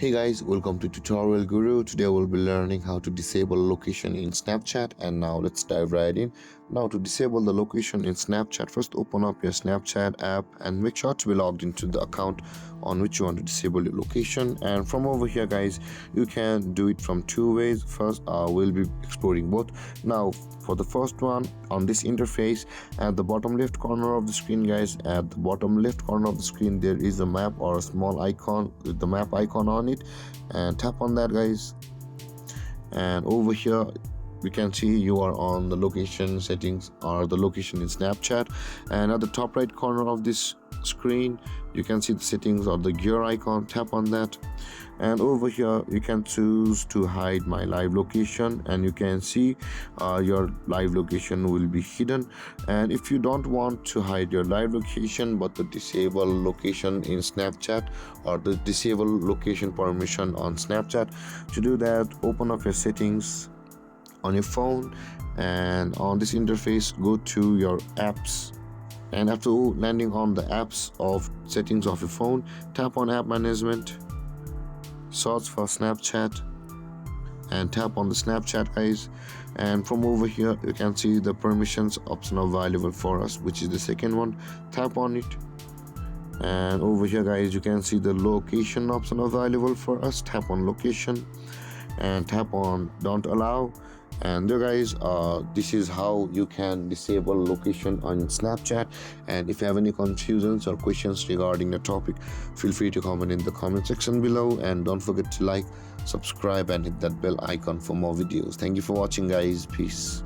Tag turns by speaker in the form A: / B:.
A: Hey guys, welcome to Tutorial Guru. Today we'll be learning how to disable location in Snapchat, and now let's dive right in. Now to disable the location in Snapchat, first open up your Snapchat app and make sure to be logged into the account on which you want to disable your location. And from over here guys, you can do it from two ways. First, we'll be exploring both. Now for the first one, on this interface at the bottom left corner of the screen guys, at the bottom left corner of the screen there is a map or a small icon with the map icon on it, and tap on that guys, and over here you can see you are on the location settings or the location in Snapchat, and at the top right corner of this screen you can see the settings or the gear icon. Tap on that, and over here you can choose to hide my live location, and you can see your live location will be hidden. And if you don't want to hide your live location but to disable location in Snapchat or the disable location permission on Snapchat, to do that open up your settings on your phone, and on this interface go to your apps, and after landing on the apps of settings of your phone, tap on app management, search for Snapchat, and tap on the Snapchat guys, and from over here you can see the permissions option available for us, which is the second one. Tap on it, and over here guys you can see the location option available for us. Tap on location and tap on don't allow. And there guys, this is how you can disable location on Snapchat. And if you have any confusions or questions regarding the topic, feel free to comment in the comment section below, and don't forget to like, subscribe and hit that bell icon for more videos. Thank you for watching guys. Peace.